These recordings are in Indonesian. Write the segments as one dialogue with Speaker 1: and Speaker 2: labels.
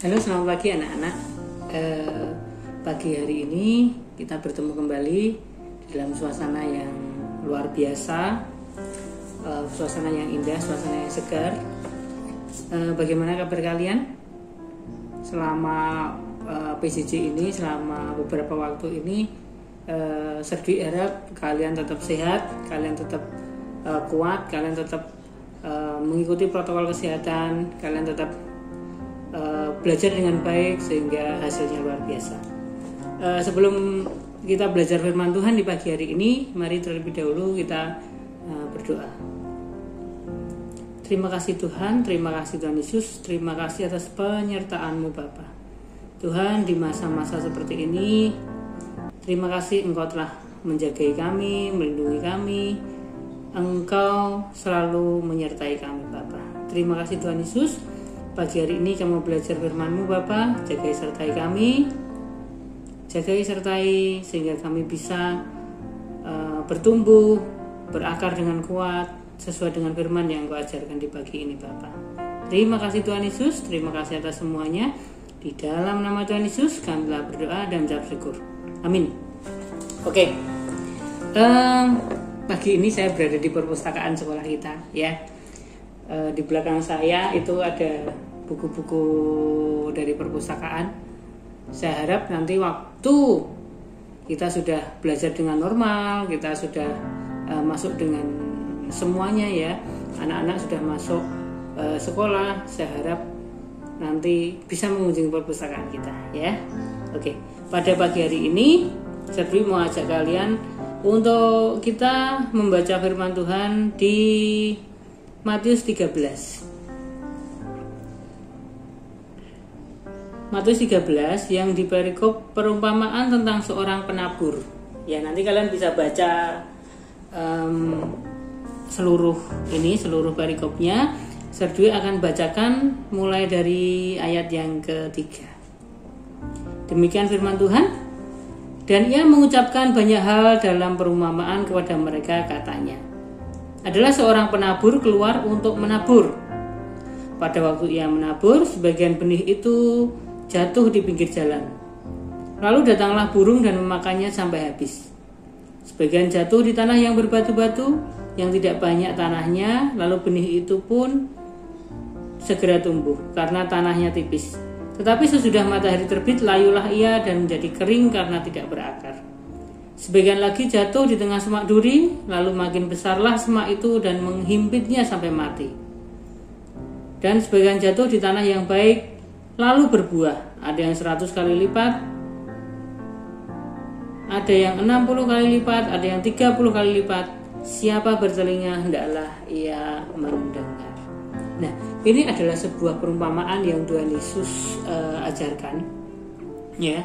Speaker 1: Halo, selamat pagi anak-anak. Pagi hari ini kita bertemu kembali dalam suasana yang luar biasa, suasana yang indah, suasana yang segar. Bagaimana kabar kalian? Selama PJJ ini, selama beberapa waktu ini, Serdi harap kalian tetap sehat, kalian tetap kuat, kalian tetap mengikuti protokol kesehatan, kalian tetap belajar dengan baik sehingga hasilnya luar biasa. Sebelum kita belajar firman Tuhan di pagi hari ini, mari terlebih dahulu kita berdoa. Terima kasih Tuhan, terima kasih Tuhan Yesus, terima kasih atas penyertaan-Mu Bapa. Tuhan, di masa-masa seperti ini, terima kasih Engkau telah menjagai kami, melindungi kami, Engkau selalu menyertai kami Bapa. Terima kasih Tuhan Yesus. Pagi hari ini kami belajar firman-Mu Bapa, jagai sertai kami, jagai sertai sehingga kami bisa bertumbuh, berakar dengan kuat sesuai dengan firman yang Engkau ajarkan di pagi ini Bapa. Terima kasih Tuhan Yesus, terima kasih atas semuanya. Di dalam nama Tuhan Yesus kami telah berdoa dan mengucap syukur. Amin. Oke. Pagi ini saya berada di perpustakaan sekolah kita, ya. Di belakang saya itu ada buku-buku dari perpustakaan. Saya harap nanti waktu kita sudah belajar dengan normal, kita sudah masuk dengan semuanya, ya, anak-anak sudah masuk sekolah, saya harap nanti bisa mengunjungi perpustakaan kita, ya. Oke, pada pagi hari ini saya mau ajak kalian untuk kita membaca firman Tuhan di Matius 13. Matius 13 yang di perikop perumpamaan tentang seorang penabur. Ya, nanti kalian bisa baca seluruh perikopnya. Serdui akan bacakan mulai dari ayat yang ketiga. Demikian firman Tuhan. Dan ia mengucapkan banyak hal dalam perumpamaan kepada mereka, katanya, adalah seorang penabur keluar untuk menabur. Pada waktu ia menabur, sebagian benih itu jatuh di pinggir jalan. Lalu datanglah burung dan memakannya sampai habis. Sebagian jatuh di tanah yang berbatu-batu, yang tidak banyak tanahnya, lalu benih itu pun segera tumbuh karena tanahnya tipis. Tetapi sesudah matahari terbit, layulah ia dan menjadi kering karena tidak berakar. Sebagian lagi jatuh di tengah semak duri, lalu makin besarlah semak itu dan menghimpitnya sampai mati. Dan sebagian jatuh di tanah yang baik, lalu berbuah. Ada yang 100 kali lipat, ada yang 60 kali lipat, ada yang 30 kali lipat. Siapa bertelinga, hendaklah ia mendengar. Nah, ini adalah sebuah perumpamaan yang Tuhan Yesus ajarkan, ya.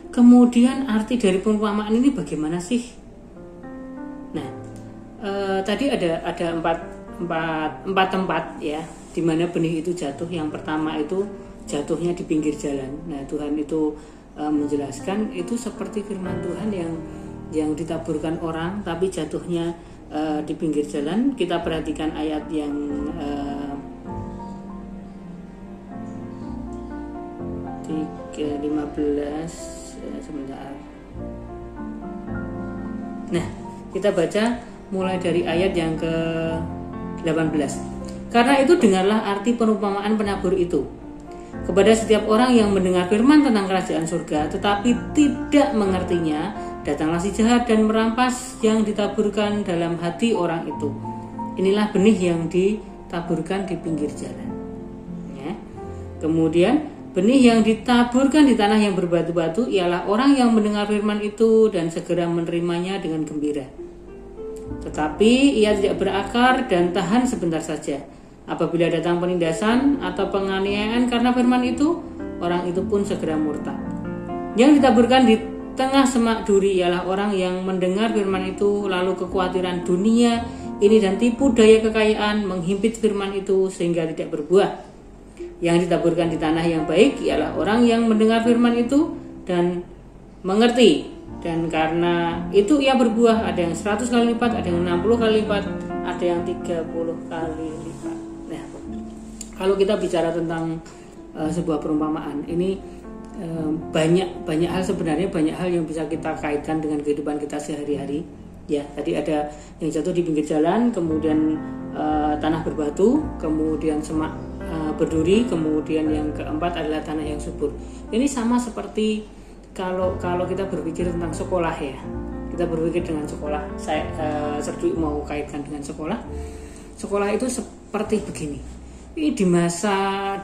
Speaker 1: Kemudian arti dari perumpamaan ini bagaimana sih? Nah, tadi ada empat tempat, ya, di mana benih itu jatuh. Yang pertama itu jatuhnya di pinggir jalan. Nah, Tuhan itu menjelaskan itu seperti firman Tuhan yang ditaburkan orang, tapi jatuhnya di pinggir jalan. Kita perhatikan ayat yang 15 sebentar. Nah, kita baca mulai dari ayat yang ke-18. Karena itu dengarlah arti perumpamaan penabur itu. Kepada setiap orang yang mendengar firman tentang kerajaan surga tetapi tidak mengertinya, datanglah si jahat dan merampas yang ditaburkan dalam hati orang itu. Inilah benih yang ditaburkan di pinggir jalan, ya. Kemudian benih yang ditaburkan di tanah yang berbatu-batu ialah orang yang mendengar firman itu dan segera menerimanya dengan gembira. Tetapi ia tidak berakar dan tahan sebentar saja. Apabila datang penindasan atau penganiayaan karena firman itu, orang itu pun segera murtad. Yang ditaburkan di tengah semak duri ialah orang yang mendengar firman itu, lalu kekhawatiran dunia ini dan tipu daya kekayaan menghimpit firman itu sehingga tidak berbuah. Yang ditaburkan di tanah yang baik ialah orang yang mendengar firman itu dan mengerti, dan karena itu ia berbuah. Ada yang 100 kali lipat, ada yang 60 kali lipat, ada yang 30 kali lipat. Nah, kalau kita bicara tentang sebuah perumpamaan. Ini banyak hal, sebenarnya banyak hal yang bisa kita kaitkan dengan kehidupan kita sehari-hari. Ya, tadi ada yang jatuh di pinggir jalan, kemudian tanah berbatu, kemudian semak berduri, kemudian yang keempat adalah tanah yang subur. Ini sama seperti kalau kita berpikir tentang sekolah ya. Kita berpikir dengan sekolah. Saya Serdu mau kaitkan dengan sekolah. Sekolah itu seperti begini. Ini di masa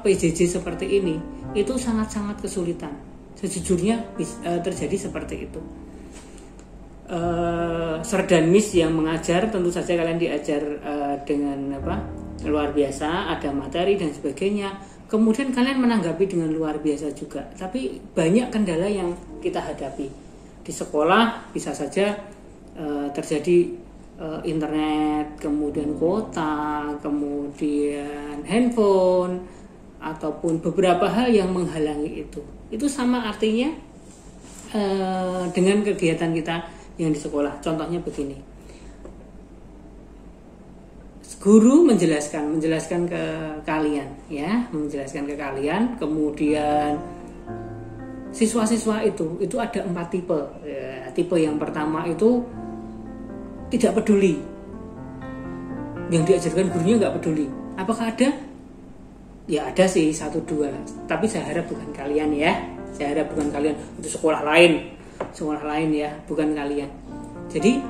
Speaker 1: PJJ seperti ini itu sangat-sangat kesulitan. Sejujurnya terjadi seperti itu. Sir dan Miss yang mengajar, tentu saja kalian diajar dengan luar biasa, ada materi dan sebagainya. Kemudian kalian menanggapi dengan luar biasa juga. Tapi banyak kendala yang kita hadapi di sekolah. Bisa saja terjadi internet, kemudian kuota, kemudian handphone, ataupun beberapa hal yang menghalangi itu. Itu sama artinya dengan kegiatan kita yang di sekolah. Contohnya begini, guru menjelaskan ke kalian, ya, menjelaskan ke kalian, kemudian siswa-siswa itu ada 4 tipe. Ya, tipe yang pertama itu tidak peduli, yang diajarkan gurunya nggak peduli. Apakah ada? Ya ada sih 1-2, tapi saya harap bukan kalian ya. Saya harap bukan kalian, itu sekolah lain ya, bukan kalian. Jadi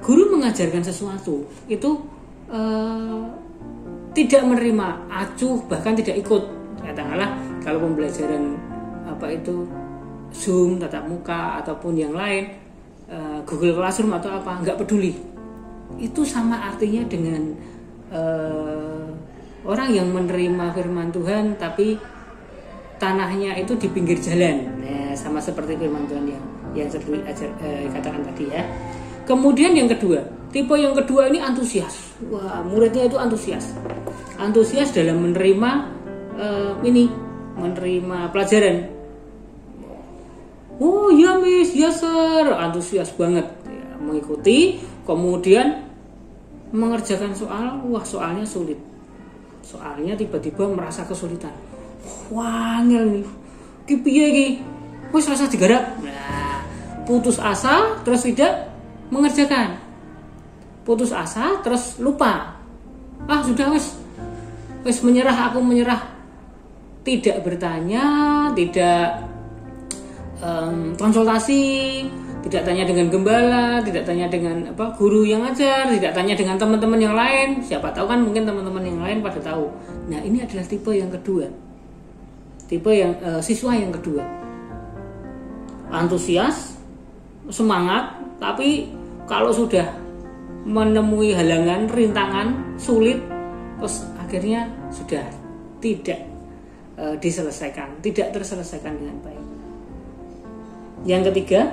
Speaker 1: guru mengajarkan sesuatu itu tidak menerima, acuh, bahkan tidak ikut. Katakanlah kalau pembelajaran Zoom, tatap muka ataupun yang lain, Google Classroom atau apa, nggak peduli. Itu sama artinya dengan orang yang menerima firman Tuhan tapi tanahnya itu di pinggir jalan. Nah, sama seperti firman Tuhan yang saya katakan tadi ya. Kemudian yang kedua, tipe yang kedua ini antusias. Wah, muridnya itu antusias dalam menerima menerima pelajaran. Oh ya Miss, ya Sir, antusias banget ya, mengikuti, kemudian mengerjakan soal. Wah, soalnya sulit, soalnya tiba-tiba merasa kesulitan. Wah, ngel nih, piye iki, wis rasa digarap. Nah, putus asa terus tidak mengerjakan, putus asa terus lupa. Sudah wis menyerah, aku menyerah. Tidak bertanya, tidak konsultasi, tidak tanya dengan gembala, tidak tanya dengan guru yang ngajar, tidak tanya dengan teman-teman yang lain. Siapa tahu kan mungkin teman-teman yang lain pada tahu. Nah, ini adalah tipe yang kedua. Tipe yang siswa yang kedua. Antusias, semangat, tapi kalau sudah menemui halangan, rintangan, sulit, terus akhirnya sudah tidak diselesaikan, tidak terselesaikan dengan baik. Yang ketiga,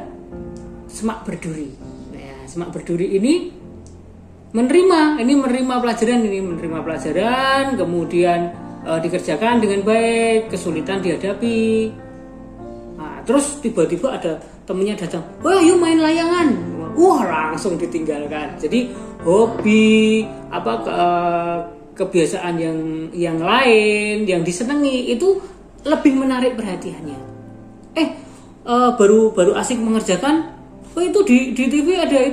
Speaker 1: semak berduri. Nah, semak berduri ini menerima pelajaran, kemudian dikerjakan dengan baik, kesulitan dihadapi. Nah, terus tiba-tiba ada temennya datang, wah yuk main layangan. Wah, langsung ditinggalkan. Jadi hobi kebiasaan yang lain yang disenangi itu lebih menarik perhatiannya. Baru asik mengerjakan, itu di TV ada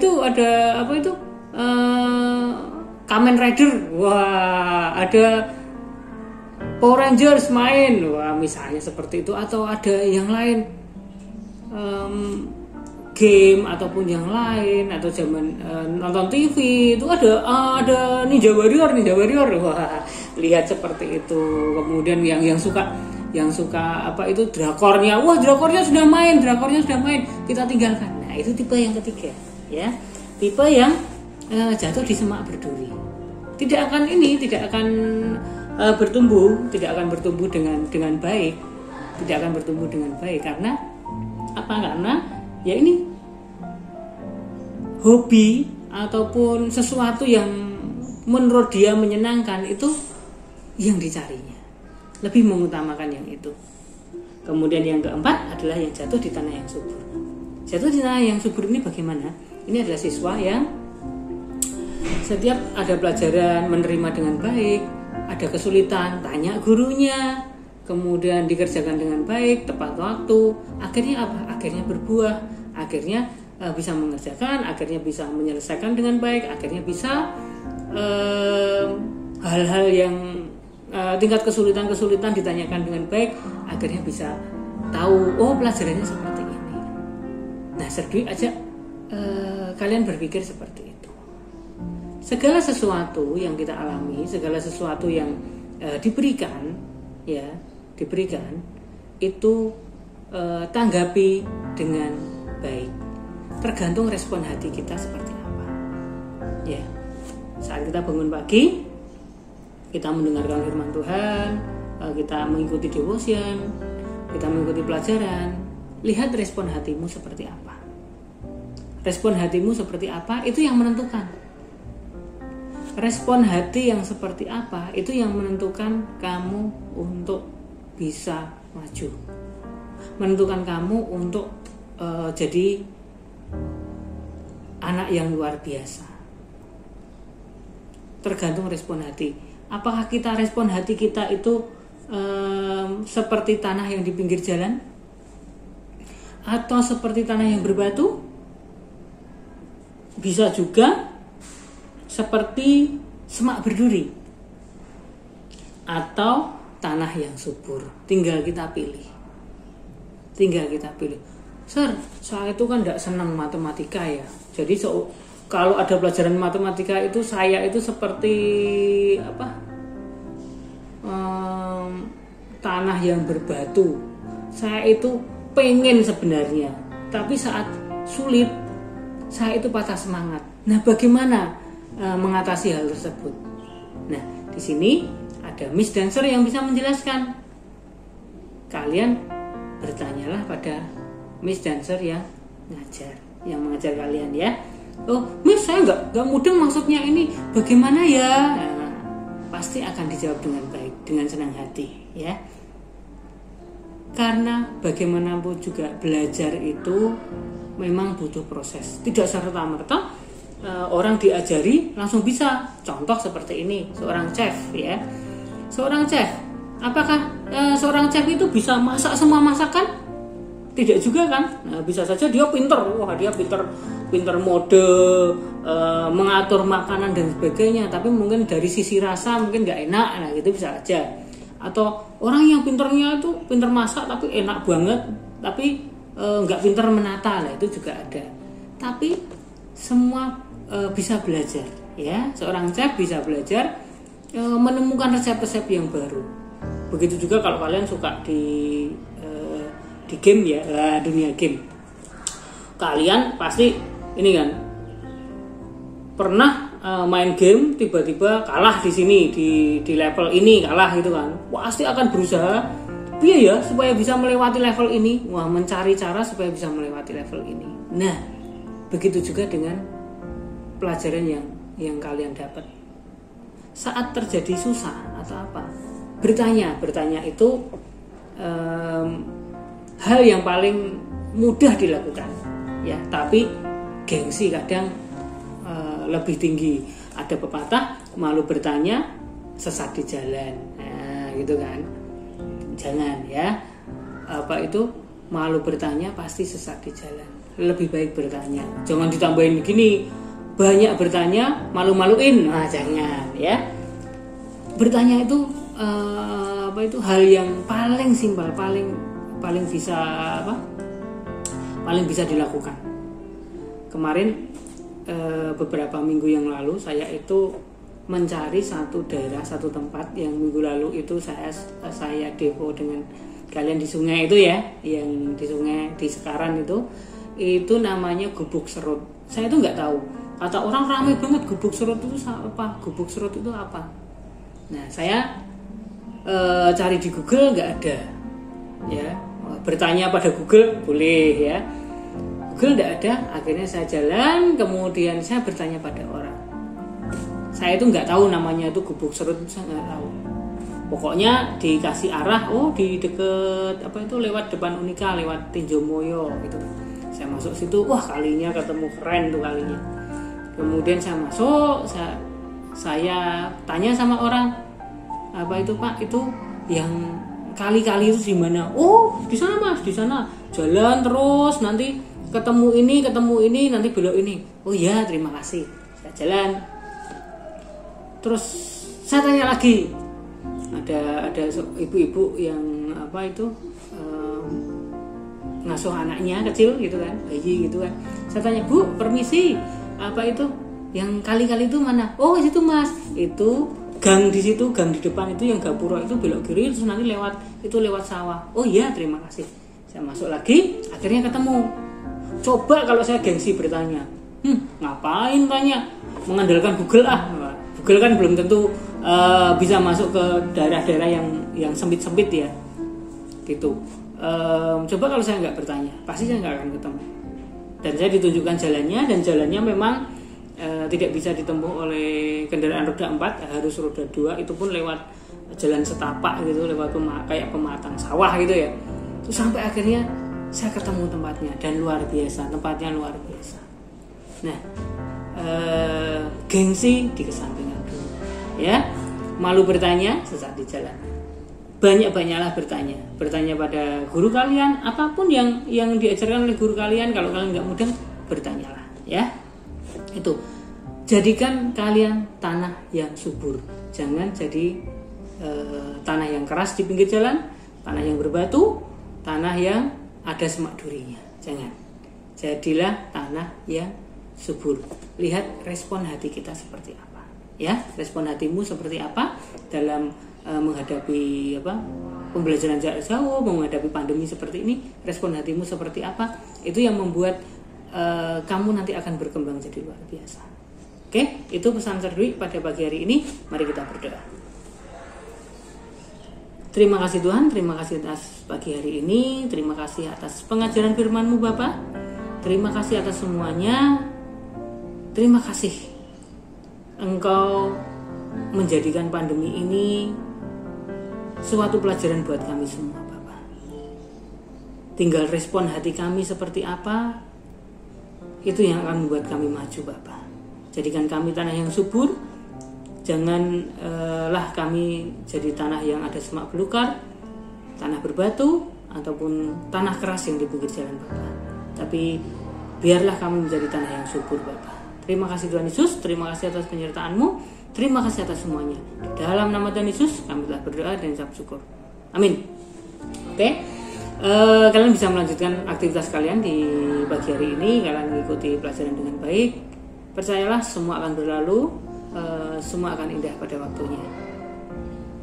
Speaker 1: Kamen Rider, wah ada Power Rangers main, wah misalnya seperti itu, atau ada yang lain game ataupun yang lain, atau zaman nonton TV itu ada Ninja Warrior, wah lihat seperti itu. Kemudian yang suka drakornya, wah drakornya sudah main, kita tinggalkan. Nah, itu tipe yang ketiga ya, tipe yang jatuh di semak berduri, tidak akan bertumbuh dengan baik, karena ya ini hobi ataupun sesuatu yang menurut dia menyenangkan itu yang dicarinya, lebih mengutamakan yang itu. Kemudian yang keempat adalah yang jatuh di tanah yang subur. Jatuh di tanah yang subur ini bagaimana? Ini adalah siswa yang setiap ada pelajaran menerima dengan baik, ada kesulitan, tanya gurunya, kemudian dikerjakan dengan baik, tepat waktu, akhirnya apa? Akhirnya berbuah, akhirnya bisa mengerjakan, akhirnya bisa menyelesaikan dengan baik, akhirnya bisa hal-hal yang tingkat kesulitan ditanyakan dengan baik, akhirnya bisa tahu, oh pelajarannya seperti ini. Nah, Serdwi ajak kalian berpikir seperti itu. Segala sesuatu yang kita alami, segala sesuatu yang diberikan itu tanggapi dengan baik. Tergantung respon hati kita seperti apa. Ya, saat kita bangun pagi, kita mendengarkan firman Tuhan, kita mengikuti devotion, kita mengikuti pelajaran, lihat respon hatimu seperti apa. Respon hatimu seperti apa, itu yang menentukan. Respon hati yang seperti apa, itu yang menentukan kamu untuk bisa maju. Menentukan kamu untuk jadi anak yang luar biasa. Tergantung respon hati. Apakah kita respon hati kita itu seperti tanah yang di pinggir jalan? Atau seperti tanah yang berbatu? Bisa juga seperti semak berduri. Atau tanah yang subur. Tinggal kita pilih. Sir, saya itu kan tidak senang matematika ya. Jadi kalau ada pelajaran matematika itu saya itu seperti tanah yang berbatu. Saya itu pengen sebenarnya, tapi saat sulit saya itu patah semangat. Nah, bagaimana mengatasi hal tersebut? Nah, di sini ada Miss Dancer yang bisa menjelaskan. Kalian bertanyalah pada Miss Dancer yang mengajar kalian ya. Oh, Miss, saya nggak mudeng maksudnya ini bagaimana ya? Nah, pasti akan dijawab dengan baik, dengan senang hati ya. Karena bagaimanapun juga belajar itu memang butuh proses. Tidak serta-merta orang diajari langsung bisa. Contoh seperti ini, seorang chef ya. Seorang chef, apakah seorang chef itu bisa masak semua masakan? Tidak juga kan? Nah, bisa saja dia pinter, dia pinter mode, mengatur makanan dan sebagainya. Tapi mungkin dari sisi rasa mungkin nggak enak, nah gitu bisa aja. Atau orang yang pinternya itu pinter masak tapi enak banget, tapi nggak pinter menata, lah itu juga ada. Tapi semua bisa belajar, ya. Seorang chef bisa belajar menemukan resep-resep yang baru. Begitu juga kalau kalian suka di game ya, dunia game. Kalian pasti ini kan pernah main game tiba-tiba kalah di sini di level ini kalah gitu kan. Pasti akan berusaha ya supaya bisa melewati level ini. Mencari cara supaya bisa melewati level ini. Nah, begitu juga dengan pelajaran yang kalian dapat. Saat terjadi susah atau apa, bertanya itu hal yang paling mudah dilakukan ya, tapi gengsi kadang lebih tinggi. Ada pepatah, malu bertanya sesat di jalan. Nah, gitu kan. Jangan ya. Malu bertanya pasti sesat di jalan. Lebih baik bertanya. Jangan ditambahin gini, banyak bertanya, malu-maluin. Nah, jangan ya. Bertanya itu hal yang paling simpel, paling bisa dilakukan. Kemarin beberapa minggu yang lalu saya itu mencari satu daerah, satu tempat yang minggu lalu itu saya depo dengan kalian di sungai itu ya, yang di sungai di Sekaran itu namanya Gubuk Serut. Saya itu nggak tahu, kata orang ramai banget Gubuk Serut itu apa? Gubuk Serut itu apa? Nah, saya cari di Google nggak ada ya. Bertanya pada Google boleh ya. Google tidak ada, akhirnya saya jalan, kemudian saya bertanya pada orang. Saya itu nggak tahu namanya itu Gubuk Serut, saya nggak tahu. Pokoknya dikasih arah, di deket lewat depan Unika, lewat Tinjomoyo gitu. Saya masuk situ, kalinya ketemu, keren tuh kalinya. Kemudian saya masuk, saya tanya sama orang, apa itu Pak, itu yang kali-kali itu di mana? Oh, di sana Mas, di sana. Jalan terus, nanti ketemu ini, nanti belok ini. Oh iya, terima kasih. Saya jalan. Terus saya tanya lagi. Ada ibu-ibu yang apa itu ngasuh anaknya kecil gitu kan, bayi gitu kan. Saya tanya, Bu, permisi, apa itu yang kali-kali itu mana? Oh, situ Mas. Itu gang di situ, gang di depan itu yang gapura itu belok kiri terus nanti lewat sawah. Oh iya, terima kasih. Saya masuk lagi, akhirnya ketemu. Coba kalau saya gengsi bertanya, ngapain tanya? Mengandalkan Google ah. Google kan belum tentu bisa masuk ke daerah-daerah yang sempit-sempit ya, gitu. Coba kalau saya nggak bertanya, pasti saya nggak akan ketemu. Dan saya ditunjukkan jalannya, dan jalannya memang tidak bisa ditempuh oleh kendaraan roda 4, harus roda 2, itu pun lewat jalan setapak gitu, lewat kayak pematang sawah gitu ya. Terus sampai akhirnya saya ketemu tempatnya, dan luar biasa, tempatnya luar biasa. Nah, gengsi dikesampingkan dulu ya. Malu bertanya sesaat di jalan. Banyak-banyaklah bertanya pada guru kalian, apapun yang diajarkan oleh guru kalian. Kalau kalian nggak mudah, bertanyalah ya. Itu, jadikan kalian tanah yang subur, jangan jadi tanah yang keras di pinggir jalan, tanah yang berbatu, tanah yang ada semak durinya. Jangan, jadilah tanah yang subur. Lihat respon hati kita seperti apa ya, respon hatimu seperti apa dalam menghadapi pembelajaran jarak jauh, menghadapi pandemi seperti ini. Respon hatimu seperti apa, itu yang membuat kamu nanti akan berkembang jadi luar biasa. Oke, itu pesan Serdwi pada pagi hari ini. Mari kita berdoa. Terima kasih Tuhan, terima kasih atas pagi hari ini, terima kasih atas pengajaran firman-Mu Bapak, terima kasih atas semuanya. Terima kasih Engkau menjadikan pandemi ini suatu pelajaran buat kami semua Bapak. Tinggal respon hati kami seperti apa, itu yang akan membuat kami maju Bapak. Jadikan kami tanah yang subur. Janganlah kami jadi tanah yang ada semak belukar, tanah berbatu, ataupun tanah keras yang di pinggir jalan Bapak. Tapi biarlah kami menjadi tanah yang subur Bapak. Terima kasih Tuhan Yesus, terima kasih atas penyertaan-Mu, terima kasih atas semuanya. Di dalam nama Tuhan Yesus kami telah berdoa dan ucap syukur. Amin. Oke. Kalian bisa melanjutkan aktivitas kalian di pagi hari ini. Kalian mengikuti pelajaran dengan baik. Percayalah, semua akan berlalu, semua akan indah pada waktunya.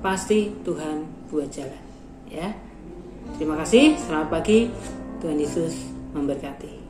Speaker 1: Pasti Tuhan buat jalan ya. Terima kasih, selamat pagi, Tuhan Yesus memberkati.